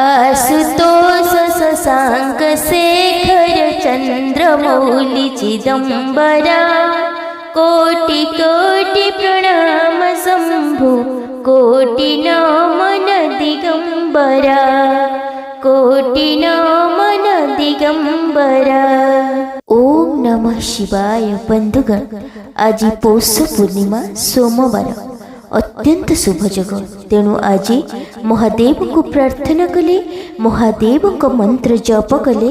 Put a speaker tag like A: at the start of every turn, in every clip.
A: आशुतोष शशांक शेखर चंद्रमौलि चिदंबरा कोटि कोटि प्रणाम शंभु कोटि नमन दिगंबरा कोटि नमन दिगंबरा। ओम नमः शिवाय। बंधुगण, आज पौष पूर्णिमा सोमवार अत्यंत शुभयोग। तेणु आज महादेव को प्रार्थना कले, महादेव को मंत्र जप कले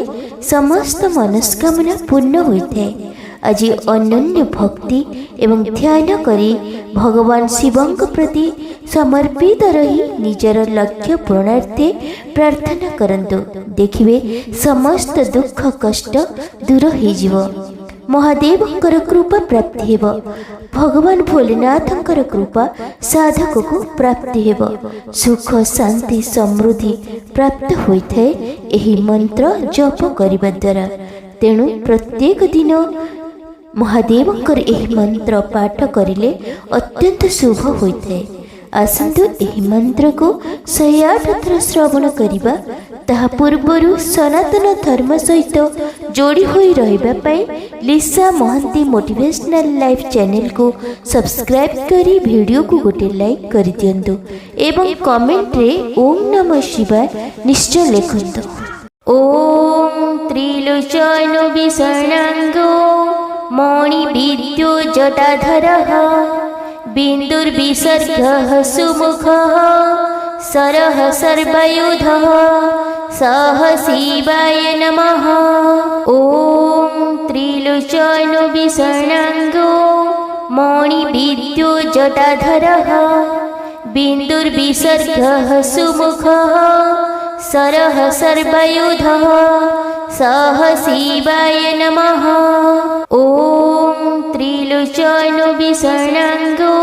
A: समस्त मनस्कामना पूर्ण होता है। आज अनन्य भक्ति एवं ध्यान करी भगवान शिवं प्रति समर्पित रही निजर लक्ष्य पूर्णार्थे प्रार्थना करंतु। देखिए समस्त दुख कष्ट दूर हो, महादेवंकर कृपा प्राप्ति हेब, भगवान भोलेनाथंकर कृपा साधक को प्राप्ति हेब, सुख शांति समृद्धि प्राप्त होइथे एही मंत्र जप करिबा द्वारा। तेणु प्रत्येक दिन महादेवंकर एही मंत्र पाठ करिले अत्यंत शुभ होइथे। आसंतु एही मंत्र को 108 थर श्रवण करिबा। ताहा पूर्वरु सनातन धर्म सहित जोड़ी होई रहिबा पई लिसा महांती मोटिवेशनल लाइफ चैनल को सब्सक्राइब करी वीडियो को गोटे लाइक करि दियंतु एवं कमेंट रे ओम नमः शिवाय निश्चय लिखंतु। ओम त्रिलोचन विषणांगो मणि विद्यो जटाधरः बिन्दुर्विसर्गः सुमुखः सरः सर्वयुधः सः शिवाय नमः। ओम त्रिलोचन विषणांगो मणि विद्यो जटाधरः बिन्दुर्विसर्गः सुमुखः सरः सर्वयुधः सः शिवाय नमः। ओम त्रिलोचन विषणांगो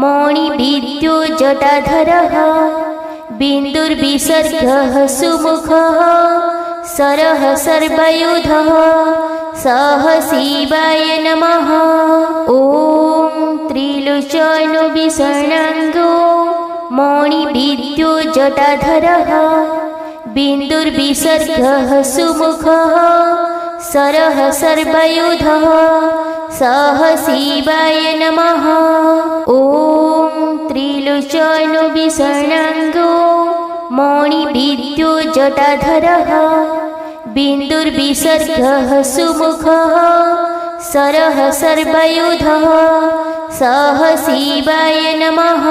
A: मणि विद्यो जटाधरः बिन्दुर्विसर्गः सुमुखः सरः सर्वयुधः सः शिवाय नमः। ओम त्रिलोचन विषणांगो मणि विद्यो जटाधरः बिन्दुर्विसर्गः सुमुखः सरः सर्वयुधः सः शिवाय नमः। ओम त्रिलोचन विषणांगो मणि विद्यो जटाधरः बिन्दुर्विसर्गः सुमुखः सरः सर्वयुधः सः शिवाय नमः।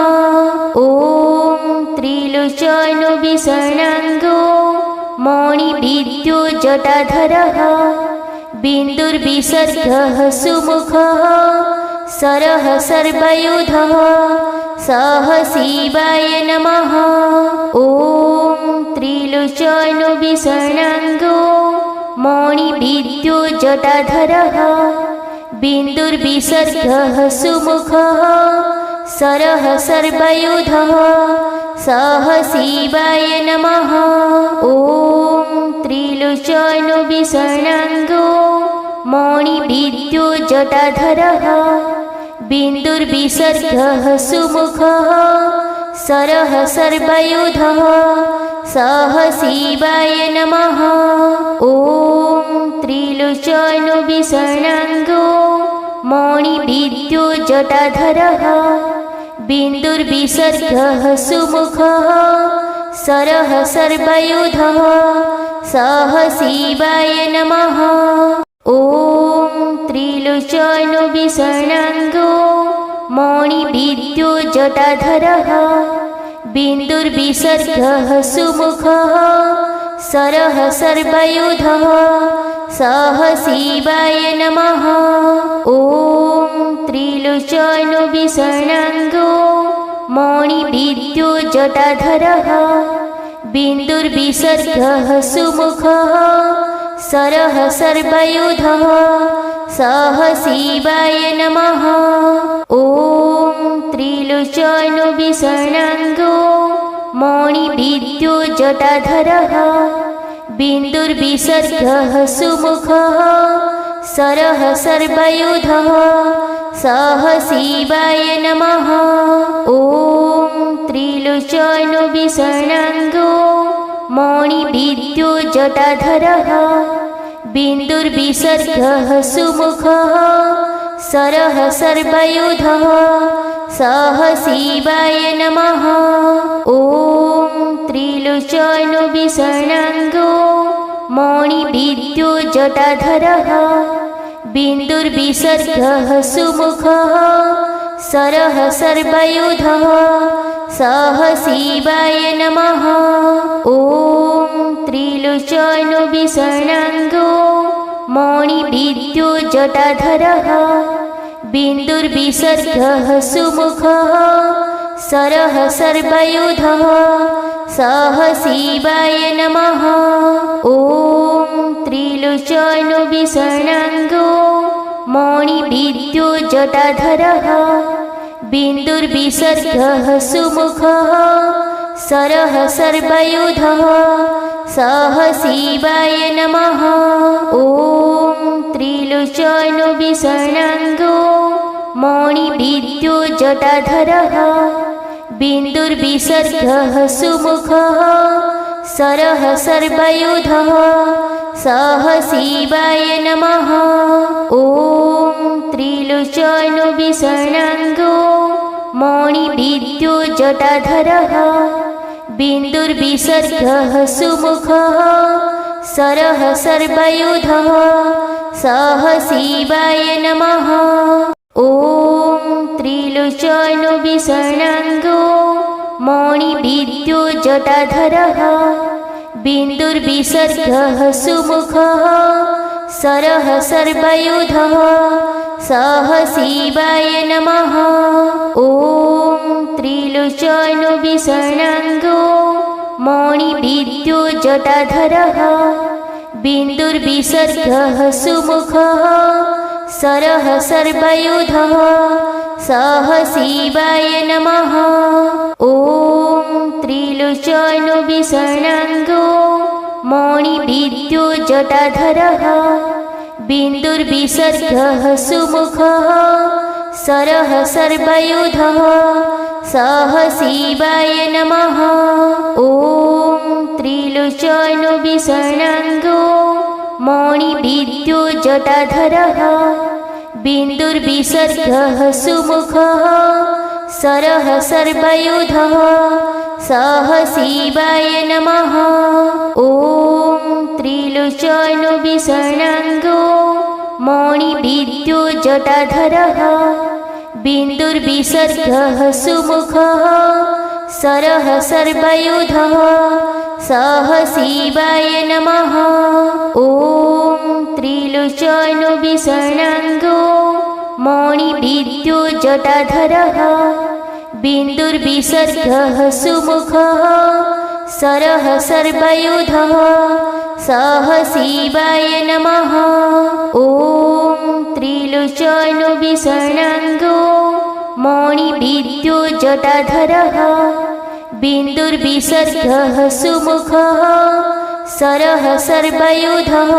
A: ओम त्रिलोचन विषणांगो मणि विद्यो जटाधरः बिन्दुर्विसर्गः सुमुखः सरः सर्वयुधः सः शिवाय नमः। ओम त्रिलोचन विषणांगो मणि विद्यो जटाधरः बिन्दुर्विसर्गः सुमुखः सरः सर्वयुधः सः शिवाय नमः। ओम त्रिलोचन विषणांगो मणि विद्यो जटाधरः बिन्दुर्विसर्गः सुमुखः सरः सर्वयुधः सः शिवाय नमः। ओम त्रिलोचन विषणांगो मणि विद्यो जटाधरः बिन्दुर्विसर्गः सुमुखः सरः सर्वयुधः सः शिवाय नमः। ओम त्रिलोचन विषणांगो मणि विद्यो जटाधरः बिन्दुर्विसर्गः सुमुखः सरः सर्वयुधः सः शिवाय नमः। ओम त्रिलोचन विषणांगो मणि विद्यो जटाधरः बिन्दुर्विसर्गः सुमुखः सरः सर्वयुधः सः शिवाय नमः। ओम त्रिलोचन विषणांगो मणि विद्यो जटाधरः बिन्दुर्विसर्गः सुमुखः सरः सर्वयुधः सः शिवाय नमः। ओम त्रिलोचन विषणांगो मौनिविद्यो जटाधरः बिन्दुर्विसर्गः सुमुखः सरः सर्वयुधः सः शिवाय नमः। ॐ त्रिलोचनो विषण्णाङ्गो मौनिविद्यो जटाधरः बिन्दुर्विसर्गः सुमुखः सरः सर्वयुधः सः शिवाय नमः। ॐ त्रिलोचनो विषण्णाङ्गो मौनिविद्यो जटाधरः बिन्दुर्विसर्गः सुमुखः सरः सर्वयुधः सः शिवाय नमः। ॐ त्रिलोचनो विषण्णाङ्गो मौनिविद्यो जटाधरः बिन्दुर्विसर्गः सुमुखः सरः सर्वयुधः सः शिवाय नमः। ॐ त्रिलोचनो विषण्णाङ्गो मौनिविद्यो जटाधरः बिन्दुर्विसर्गः सुमुखः सरः सर्वयुधः सः शिवाय नमः। ॐ त्रिलोचनो विषण्णाङ्गो मौनिविद्यो जटाधरः बिन्दुर्विसर्गः सुमुखः सरः सर्वयुधः सः शिवाय नमः। ॐ त्रिलोचनो विषण्णाङ्गो मौनिविद्यो जटाधरः बिन्दुर्विसर्गः सुमुखः सरः सर्वयुधः सः शिवाय नमः। ॐ त्रिलोचनो विषण्णाङ्गो मौनिविद्यो जटाधरः बिन्दुर्विसर्गः सुमुखः सरः सर्वयुधः सः शिवाय नमः। ॐ त्रिलोचनो विषण्णाङ्गो मौनिविद्यो जटाधरः बिन्दुर्विसर्गः सुमुखः सरः सर्वयुधः सः शिवाय नमः। ॐ त्रिलोचनो विषण्णाङ्गो मौनिविद्यो जटाधरः बिन्दुर्विसर्गः सुमुखः सरः सर्वयुधः सः शिवाय नमः। ॐ त्रिलोचनो विषण्णाङ्गो मौनिविद्यो जटाधरः बिन्दुर्विसर्गः सुमुखः सरः सर्वयुधः सः शिवाय नमः। ॐ त्रिलोचनो विषण्णाङ्गो मौनिविद्यो जटाधरः बिन्दुर्विसर्गः सुमुखः सरः सर्वयुधः सः शिवाय नमः। ॐ त्रिलोचनो विषण्णाङ्गो मौनिविद्यो जटाधरः बिन्दुर्विसर्गः सुमुखः सरः सर्वयुधः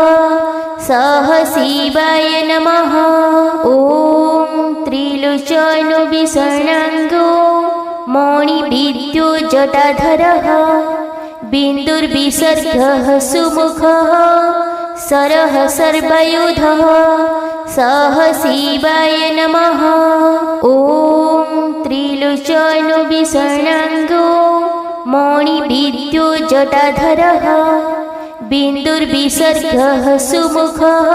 A: सः शिवाय नमः। ॐ त्रिलोचनो विषण्णाङ्गो मौनिविद्यो जटाधरः बिन्दुर्विसर्गः सुमुखः सरः सर्वयुधः सः शिवाय नमः। ॐ त्रिलोचनो विषण्णाङ्गो मौनिविद्यो जटाधरः बिन्दुर्विसर्गः सुमुखः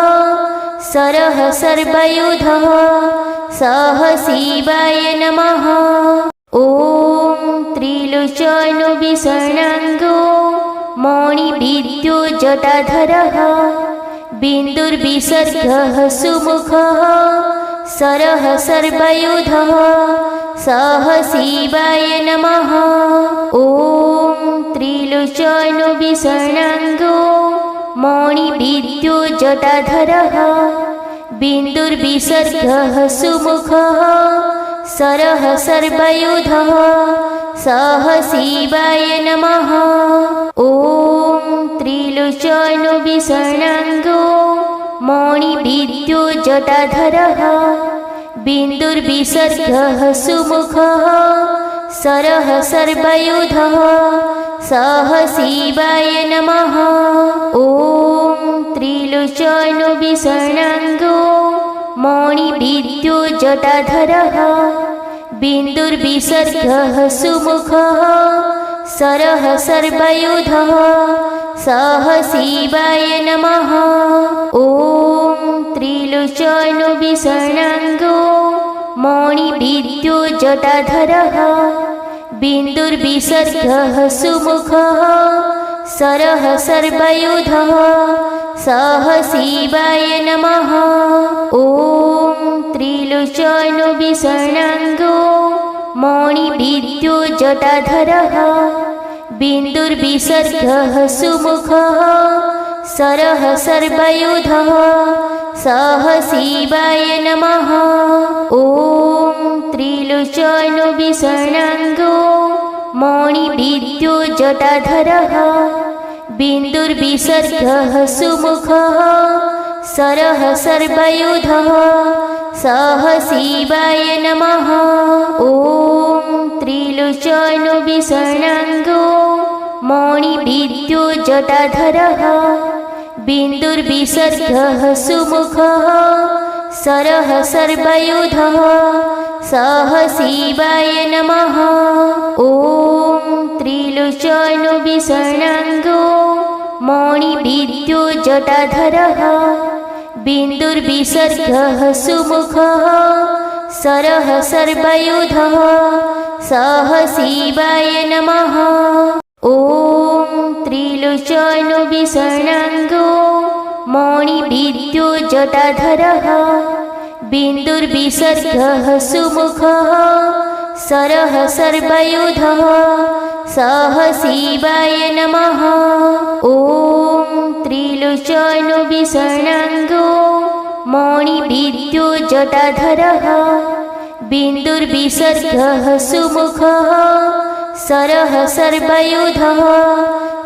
A: सरः सर्वयुधः सः शिवाय नमः। ॐ त्रिलोचनो विषण्णाङ्गो मौनिविद्यो जटाधरः बिन्दुर्विसर्गः सुमुखः सरः सर्वयुधः सः शिवाय नमः। ॐ त्रिलोचनो विषण्णाङ्गो मौनिविद्यो जटाधरः बिन्दुर्विसर्गः सुमुखः सरः सर्वयुधः सः शिवाय नमः। ॐ त्रिलोचनो विषण्णाङ्गो मौनिविद्यो जटाधरः बिन्दुर्विसर्गः सुमुखः सरः सर्वयुधः सह शिवाय नमः। ॐ त्रिलोचनो विषण्णाङ्गो मणिविद्यो जटाधरः बिन्दुर्विसर्गः सुमुखः सरः सर्वयुधः सह शिवाय नमः। ॐ त्रिलोचनो विषण्णाङ्गो मणिविद्यो जटाधरः बिन्दुर्विसर्गः सुमुखः सरः सर्वयुधः सह शिवाय नमः। ॐ त्रिलोचनो विषण्णाङ्गो मणिविद्यो जटाधरः बिन्दुर्विसर्गः सुमुखः सरः सर्वयुधः सह शिवाय नमः। ॐ त्रिलोचनो विषण्णाङ्गो मणिविद्यो जटाधरः बिन्दुर्विसर्गः सुमुखः सरः सर्वयुधः सह शिवाय नमः। ॐ त्रिलोचनो विषण्णाङ्गो मणिविद्यो जटाधरः बिन्दुर्विसर्गः सुमुखः सरः सर्वयुधः सह शिवाय नमः। ॐ त्रिलोचनो विषण्णाङ्गो मणिविद्यो जटाधरः बिन्दुर्विसर्गः सुमुखः सरः सर्वयुधः सह शिवाय नमः। ॐ त्रिलोचनो विषण्णाङ्गो मणिविद्यो जटाधरः बिन्दुर्विसर्गः सुमुखः सरः सर्वयुधः सह शिवाय नमः। ॐ त्रिलोचनो विषण्णाङ्गो मणिविद्यो जटाधरः बिन्दुर्विसर्गः सुमुखः सरः सर्वयुधः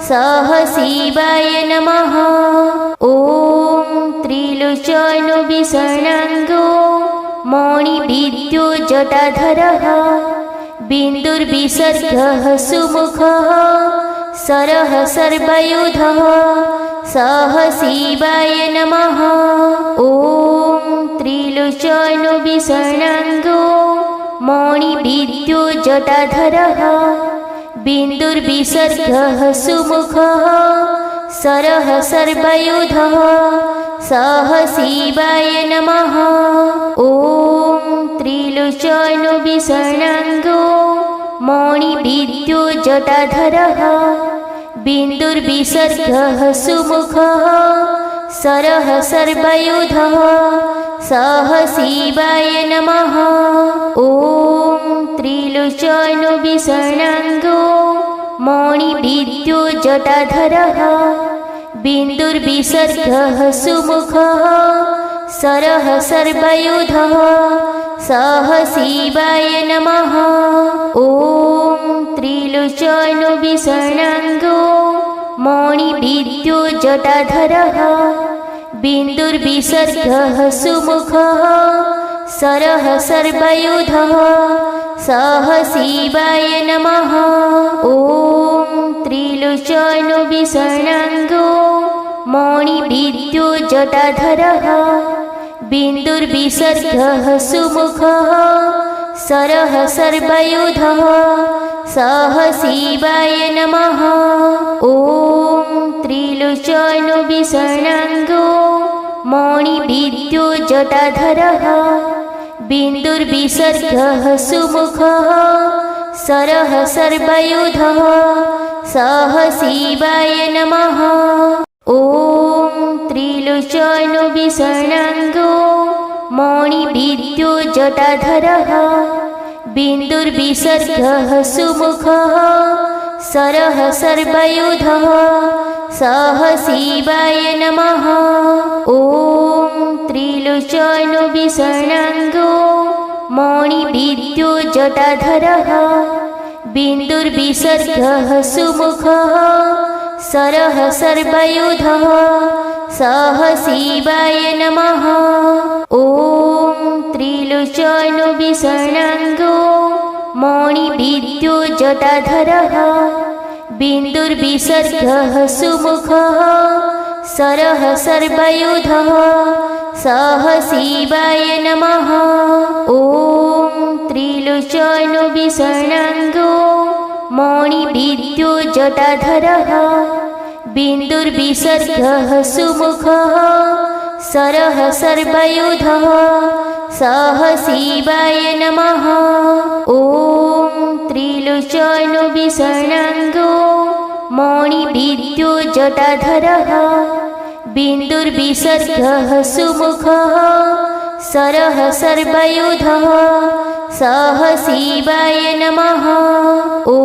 A: सह शिवाय नमः। ॐ त्रिलोचनो विषण्णाङ्गो मणिविद्यो जटाधरः बिन्दुर्विसर्गः सुमुखः सरः सर्वयुधः सह शिवाय नमः। ॐ त्रिलोचनो विषण्णाङ्गो मणिविद्यो जटाधरः बिन्दुर्विसर्गः सुमुखः सरः सर्वयुधः सह शिवाय नमः। ॐ त्रिलोचनो विषण्णाङ्गो मणिविद्यो जटाधरः बिन्दुर्विसर्गः सुमुखः सरः सर्वयुधः सह शिवाय नमः। ॐ त्रिलोचनो विषण्णाङ्गो मणिविद्यो जटाधरः बिन्दुर्विसर्गः सुमुखः सरः सर्वयुधः सह शिवाय नमः। ॐ त्रिलोचनो विषण्णाङ्गो मणिविद्यो जटाधरः बिन्दुर्विसर्गः सुमुखः सरः सर्वयुधः सह शिवाय नमः। ॐ त्रिलोचनो विषण्णाङ्गो मणिविद्यो जटाधरः बिन्दुर्विसर्गः सुमुखः सरः सर्वयुधः सह शिवाय नमः। ॐ त्रिलोचनो विषण्णाङ्गो मणिविद्यो जटाधरः बिन्दुर्विसर्गः सुमुखः सरः सर्वयुधः सह शिवाय नमः। ॐ त्रिलोचनो विषण्णाङ्गो मणिविद्यो जटाधरः बिन्दुर्विसर्गः सुमुखः सरः सर्वयुधः सह शिवाय नमः। ॐ त्रिलोचनो विषण्णाङ्गो मणिविद्यो जटाधरः बिन्दुर्विसर्गः सुमुखः सरः सर्वयुधः सह शिवाय नमः। ॐ त्रिलोचनो विषण्णाङ्गो मणिविद्यो जटाधरः बिन्दुर्विसर्गः सुमुखः सरः सर्वयुधः सः शिवाय नमः। ॐ त्रिलोचनो विषण्णाङ्गो मणिविद्युज्जटाधरः बिन्दुर्विसर्गः सुमुखः सरः सर्वयुधः सः शिवाय नमः। ॐ त्रिलोचनो विषण्णाङ्गो मणिविद्युज्जटाधरः बिन्दुर्विसर्गः सुमुखः सरः सर्वयुधः सः शिवाय नमः। ॐ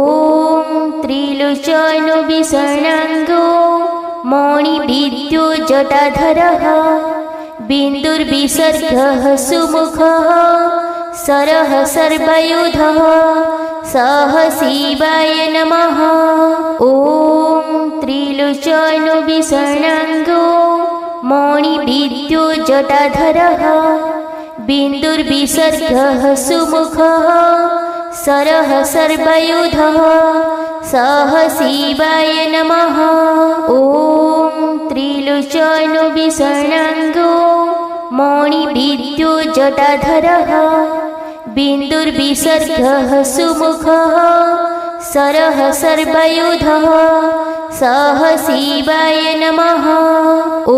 A: त्रिलोचनो विषण्णाङ्गो मणिविद्युज्जटाधरः बिन्दुर्विसर्गः सुमुखः सरः सर्वयुधः सः शिवाय नमः। ॐ त्रिलोचनो विषण्णाङ्गो मणिविद्युज्जटाधरः बिन्दुर्विसर्गः सुमुखः सरः सर्वयुधः सः शिवाय नमः। ॐ त्रिलोचनो विषण्णाङ्गो मणिविद्युज्जटाधरः बिन्दुर्विसर्गः सुमुखः सरः सर्वयुधः सः शिवाय नमः। ॐ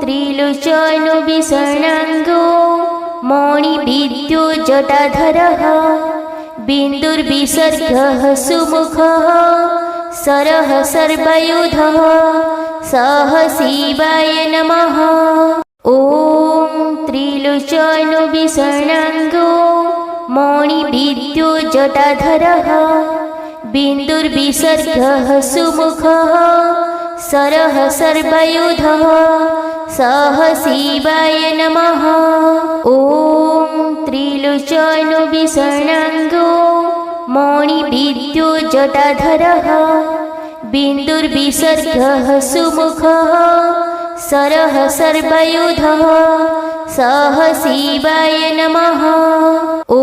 A: त्रिलोचनो विषण्णाङ्गो मणिविद्युज्जटाधरः बिन्दुर्विसर्गः सुमुखः सरः सर्वयुधः सः शिवाय नमः। ॐ त्रिलोचनो विषण्णाङ्गो मणिविद्युज्जटाधरः बिन्दुर्विसर्गः सुमुखः सरः सर्वयुधः सः शिवाय नमः। ॐ त्रिलोचनो विषण्णाङ्गो मणिविद्युज्जटाधरः बिन्दुर्विसर्गः सुमुखः सरः सर्वयुधः सः शिवाय नमः। ॐ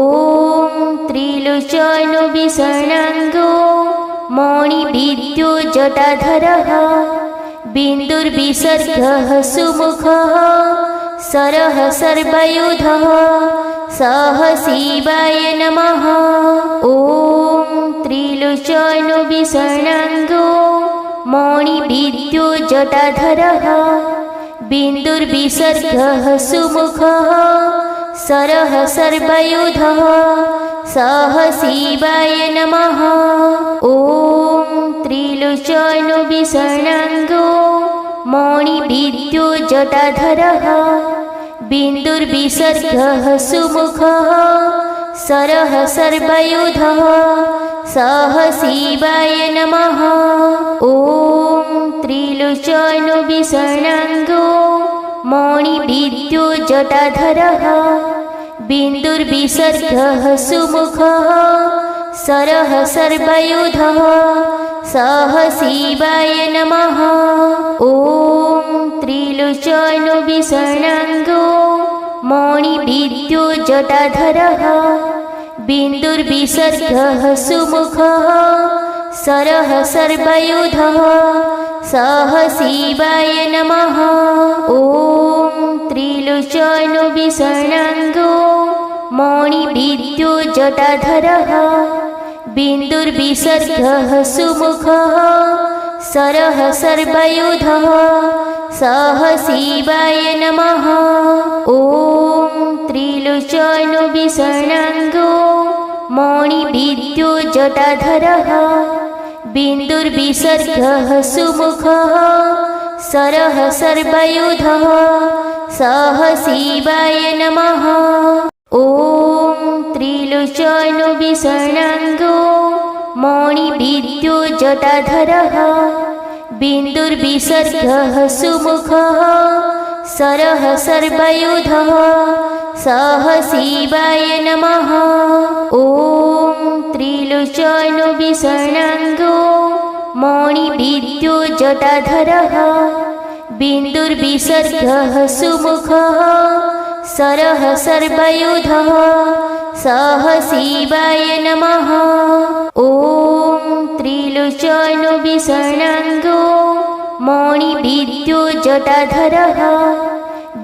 A: त्रिलोचनो विषण्णाङ्गो मणिविद्युज्जटाधरः बिन्दुर्विसर्गः सुमुखः सरः सर्वयुधः सः शिवाय नमः। ॐ त्रिलोचनो विषण्णाङ्गो मणिविद्युज्जटाधरः बिन्दुर्विसर्गः सुमुखः सरः सर्वयुधः सः शिवाय नमः। ॐ त्रिलोचनो विषण्णाङ्गो मणिविद्युज्जटाधरः बिन्दुर्विसर्गः सुमुखः सरः सर्वयुधः सः शिवाय नमः। ॐ त्रिलोचनो विषण्णाङ्गो मणिविद्युज्जटाधरः बिन्दुर्विसर्गः सुमुखः सरः सर्वयुधः सः शिवाय नमः। ॐ त्रिलोचनो विषण्णाङ्गो मणिविद्युज्जटाधरः बिन्दुर्विसर्गः सुमुखः सरः सर्वयुधः सः शिवाय नमः। ॐ त्रिलोचनो विषण्णाङ्गो मणिविद्युज्जटाधरः बिन्दुर्विसर्गः सुमुखः सरः सर्वयुधः सः शिवाय नमः। ॐ त्रिलोचनो विषण्णाङ्गो मणिविद्युज्जटाधरः बिन्दुर्विसर्गः सुमुखः सरः सर्वयुधः सः शिवाय नमः। ॐ त्रिलोचनो विषण्णाङ्गो मणिविद्युज्जटाधरः बिन्दुर्विसर्गः सुमुखः सरः सर्वयुधः सः शिवाय नमः। ॐ त्रिलोचनो विषण्णाङ्गो मणिविद्युज्जटाधरः बिन्दुर्विसर्गः सुमुखः सरः सर्वयुधः सः शिवाय नमः। ॐ त्रिलोचनो विषण्णाङ्गो मणिविद्यो जटाधरः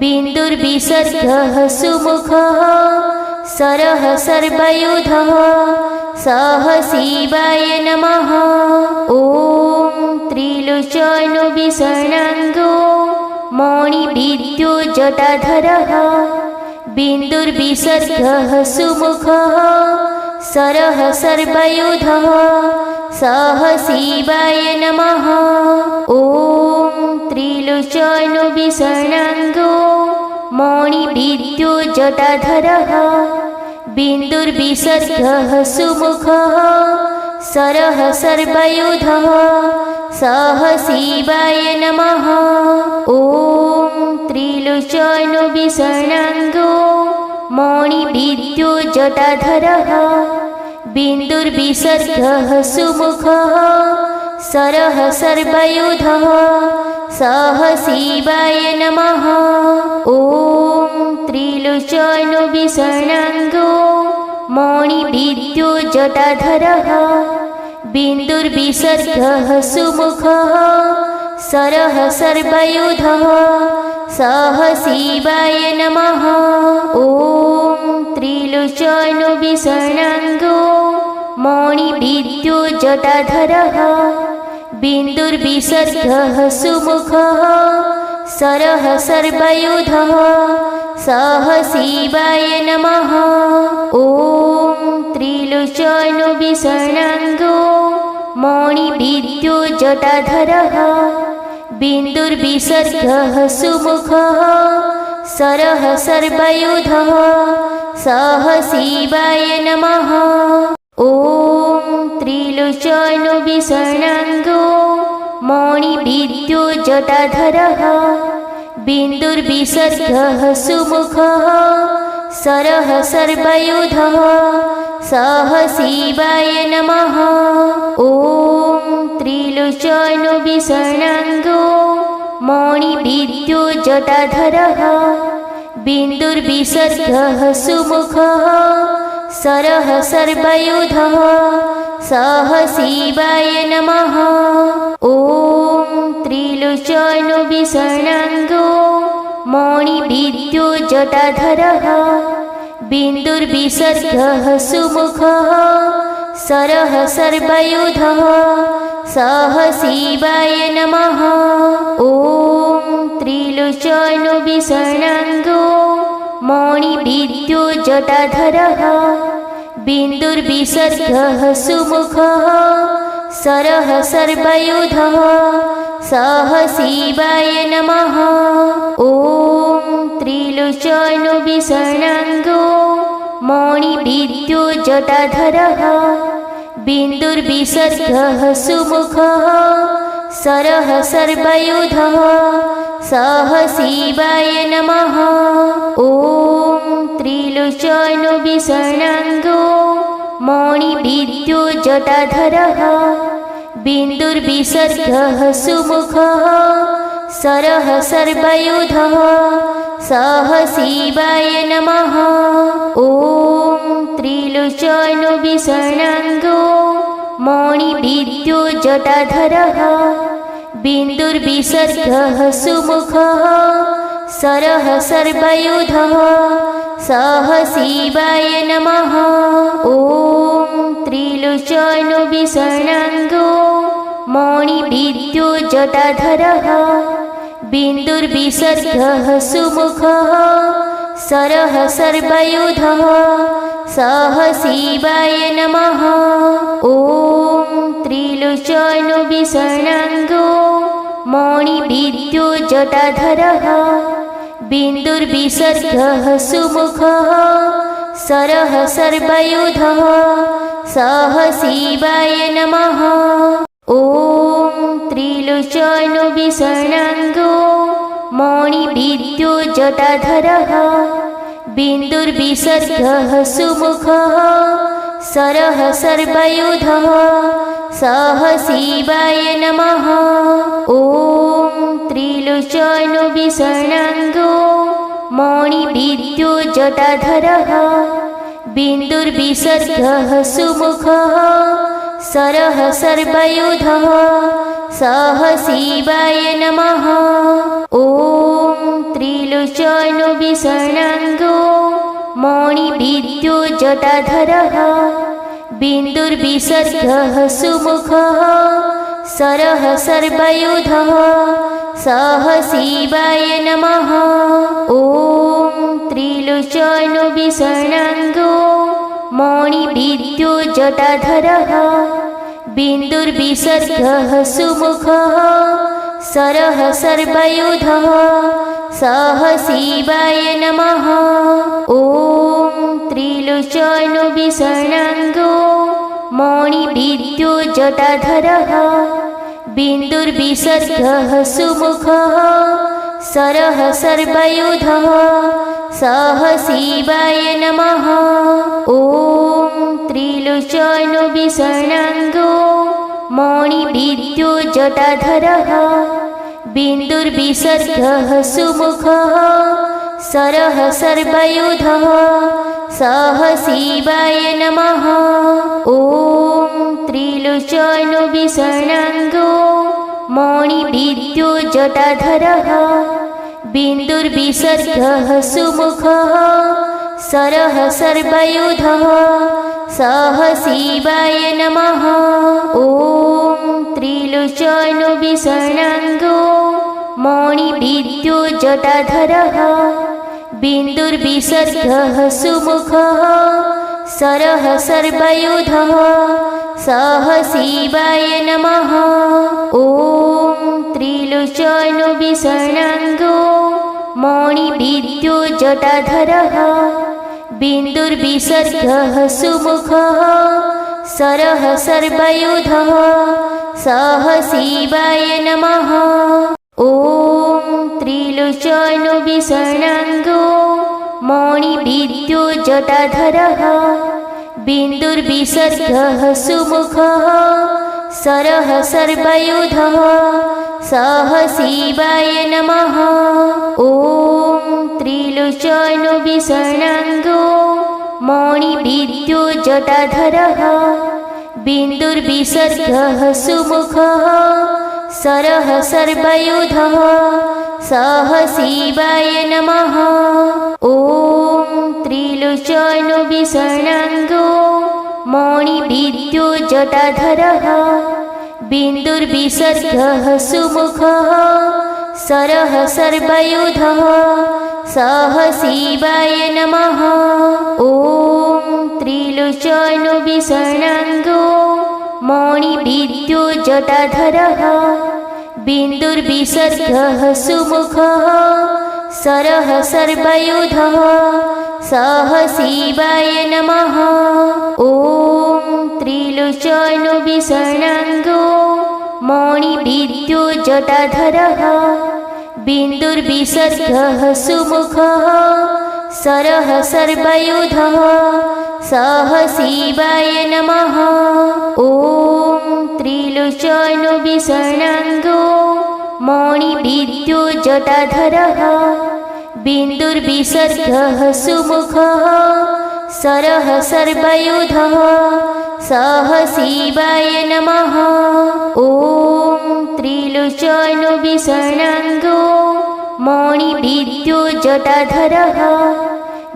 A: बिन्दुर्विसर्गः सुमुखः सरः सर्वयुधः सः शिवाय नमः। ॐ त्रिलोचनो विषण्णाङ्गो मणिविद्यो जटाधरः बिन्दुर्विसर्गः सुमुखः सरः सर्वयुधः सः शिवाय नमः। ॐ त्रिलोचनो विषण्णाङ्गो मणिविद्यो जटाधरः बिन्दुर्विसर्गः सुमुखः सरः सर्वयुधः सः शिवाय नमः। ॐ त्रिलोचनो विषण्णाङ्गो मणिविद्यो जटाधरः बिन्दुर्विसर्गः सुमुखः सरः सर्वयुधः सः शिवाय नमः। ॐ त्रिलोचनो विषण्णाङ्गो मणिविद्यो जटाधरः बिन्दुर्विसर्गः सुमुखः सरः सर्वयुधः सः शिवाय नमः। ॐ त्रिलोचनो विषण्णाङ्गो मणिविद्यो जटाधरः बिन्दुर्विसर्गः सुमुखः सरः सर्वयुधः सः शिवाय नमः। ॐ त्रिलोचनो विषण्णाङ्गो मणिविद्यो जटाधरः बिन्दुर्विसर्गः सुमुखः सरः सर्वयुधः सः शिवाय नमः। ॐ त्रिलोचनो विषण्णाङ्गो मणिविद्यो जटाधरः बिन्दुर्विसर्गः सुमुखः सरः सर्वयुधः सः शिवाय नमः। ॐ त्रिलोचनो विषण्णाङ्गो मणिविद्यो जटाधरः बिन्दुर्विसर्गः सुमुखः सरः सर्वयुधः सः शिवाय नमः। ॐ त्रिलोचनो विषण्णाङ्गो मणिविद्यो जटाधरः बिन्दुर्विसर्गः सुमुखः सरः सर्वयुधः सः शिवाय नमः। ॐ त्रिलोचनो विषण्णाङ्गो मणिविद्यो जटाधरः बिन्दुर्विसर्गः सुमुखः सरः सर्वयुधः सः शिवाय नमः। ॐ त्रिलोचनो विषण्णाङ्गो मणिविद्यो जटाधरः बिन्दुर्विसर्गः सुमुखः सरः सर्वयुधः सः शिवाय नमः। ॐ त्रिलोचनो विषण्णाङ्गो मणिविद्यो जटाधरः बिन्दुर्विसर्गः सुमुखः सरः सर्वयुधः सः शिवाय नमः। ॐ त्रिलोचनो विषण्णाङ्गो मणिविद्यो जटाधरः बिन्दुर्विसर्गः सुमुखः सरः सर्वयुधः सः शिवाय नमः। ॐ त्रिलोचनो विषण्णाङ्गो मणिविद्यो जटाधरः बिन्दुर्विसर्गः सुमुखः सरः सर्वयुधः सः शिवाय नमः। ॐ त्रिलोचनो विषण्णाङ्गो मणिविद्यो जटाधरः बिन्दुर्विसर्गः सुमुखः सरः सर्वयुधः सः शिवाय नमः। ॐ त्रिलोचनो विषण्णाङ्गो मणिविद्यो जटाधरः बिन्दुर्विसर्गः सुमुखः सरः सर्वयुधः सः शिवाय नमः। ॐ त्रिलोचनो विषण्णाङ्गो मणिविद्यो जटाधरः बिन्दुर्विसर्गः सुमुखः सरः सर्वयुधः सः शिवाय नमः। ॐ त्रिलोचनविषण्णाङ्गो मणिविद्युज्जटाधरः बिन्दुर्विसर्गः सुमुखः सरः सर्वयुधः सः शिवाय नमः। ॐ त्रिलोचनविषण्णाङ्गो मणिविद्युज्जटाधरः बिन्दुर्विसर्गः सुमुखः सरः सर्वयुधः सः शिवाय नमः। ॐ त्रिलोचनविषण्णाङ्गो मणिविद्युज्जटाधरः बिन्दुर्विसर्गः सुमुखः सरः सर्वयुधः सः शिवाय नमः। ॐ त्रिलोचनविषण्णाङ्गो मणिविद्युज्जटाधरः बिन्दुर्विसर्गः सुमुखः सरः सर्वयुधः सः शिवाय नमः। ॐ त्रिलोचनविषण्णाङ्गो मणिविद्युज्जटाधरः बिन्दुर्विसर्गः सुमुखः सरः सर्वयुधः सः शिवाय नमः। ॐ त्रिलोचनविषण्णाङ्गो मणिविद्युज्जटाधरः बिन्दुर्विसर्गः सुमुखः सरः सर्वयुधः सः शिवाय नमः। ॐ त्रिलोचनविषण्णाङ्गो मणिविद्युज्जटाधरः बिन्दुर्विसर्गः सुमुखः सरः सर्वयुधः सः शिवाय नमः। ॐ त्रिलोचनविषण्णाङ्गो मणिविद्युज्जटाधरः बिन्दुर्विसर्गः सुमुखः सरः सर्वयुधः सः शिवाय नमः। ॐ त्रिलोचनविषण्णाङ्गो मणिविद्युज्जटाधरः बिन्दुर्विसर्गः सुमुखः सरः सर्वयुधः सः शिवाय नमः। ॐ त्रिलोचनविषण्णाङ्गो मणिविद्युज्जटाधरः बिन्दुर्विसर्गः सुमुखः सरः सर्वयुधः सः शिवाय नमः। ॐ त्रिलोचनविषण्णाङ्गो मणिविद्युज्जटाधरः बिन्दुर्विसर्गः सुमुखः सरः सर्वयुधः सः शिवाय नमः। ॐ त्रिलोचनविषण्णाङ्गो मणिविद्युज्जटाधरः बिन्दुर्विसर्गः सुमुखः सरः सर्वयुधः सः शिवाय नमः। ॐ त्रिलोचनविषण्णाङ्गो मणिविद्युज्जटाधरः बिन्दुर्विसर्गः सुमुखः सरः सर्वयुधः सः शिवाय नमः। ॐ त्रिलोचनविषण्णाङ्गो मणिविद्युज्जटाधरः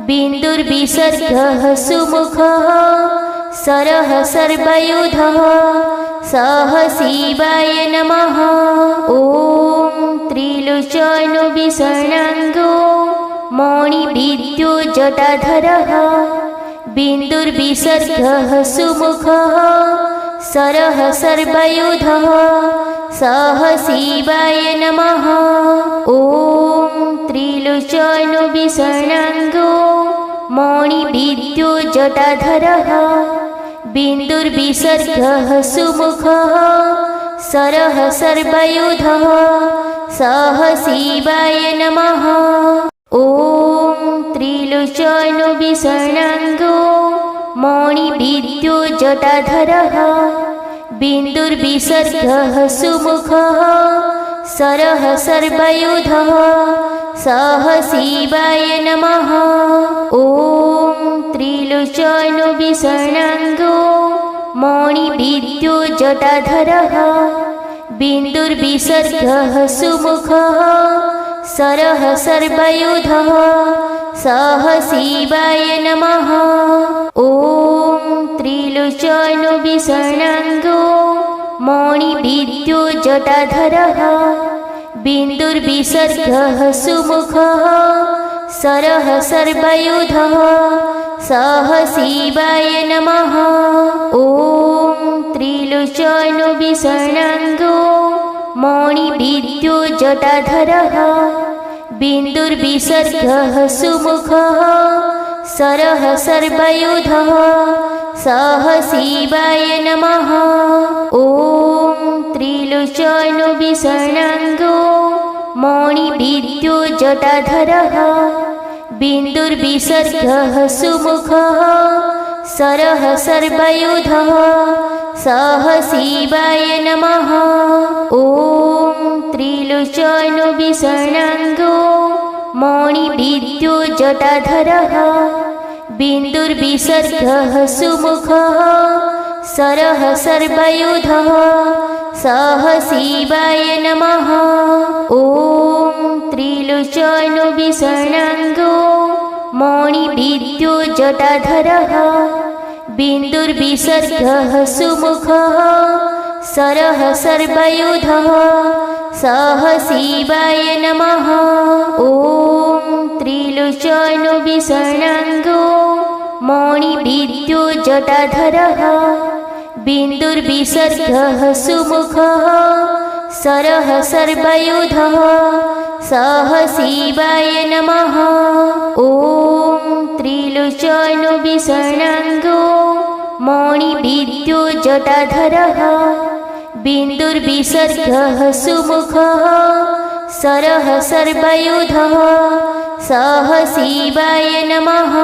A: बिन्दुर्विसर्गः सुमुखः सरः सर्वयुधः सः शिवाय नमः। ॐ त्रिलोचनविषण्णाङ्गो मणिविद्युज्जटाधरः बिन्दुर्विसर्गः सुमुखः सरः सर्वयुधः सः शिवाय नमः। ॐ त्रिलोचनविषण्णाङ्गो मणिविद्युज्जटाधरः बिन्दुर्विसर्गः सुमुखः सरः सर्वयुधः सः शिवाय नमः। ॐ त्रिलोचनविषण्णाङ्गो मणिविद्युज्जटाधरः बिन्दुर्विसर्गः सुमुखः सरः सर्वयुधः सः शिवाय नमः। ॐ त्रिलोचनविषण्णाङ्गो मणिविद्युज्जटाधरः बिन्दुर्विसर्गः सुमुखः सरः सर्वयुधः सः शिवाय नमः। ॐ त्रिलोचनो विषण्णाङ्गो मणिविद्युज्जटाधरः बिन्दुर्विसर्गः सुमुखः सरः सर्वयुधः सः शिवाय नमः। ॐ त्रिलोचनो विषण्णाङ्गो मणिविद्युज्जटाधरः बिन्दुर्विसर्गः सुमुखः सरः सर्वयुधः सः शिवाय नमः। ॐ त्रिलोचनो विषण्णाङ्गो मणिविद्युज्जटाधरः बिन्दुर्विसर्गः सुमुखः सरः सर्वयुधः सः शिवाय नमः। ॐ त्रिलोचनो विषण्णाङ्गो मणिविद्युज्जटाधरः बिन्दुर्विसर्गः सुमुखः सरः सर्वयुधः सः शिवाय नमः। ॐ त्रिलोचनो विषण्णाङ्गो मणिविद्युज्जटाधरः बिन्दुर्विसर्गः सुमुखः सरः सर्वयुधः सः शिवाय नमः। ॐ त्रिलोचनो विषण्णाङ्गो मणिविद्युज्जटाधरः बिन्दुर्विसर्गः सुमुखः सरः सर्वयुधः सः शिवाय नमः। ॐ त्रिलोचनो विषण्णाङ्गो मणिविद्युज्जटाधरः बिन्दुर्विसर्गः सुमुखः सरः सर्वयुधः सः शिवाय नमः।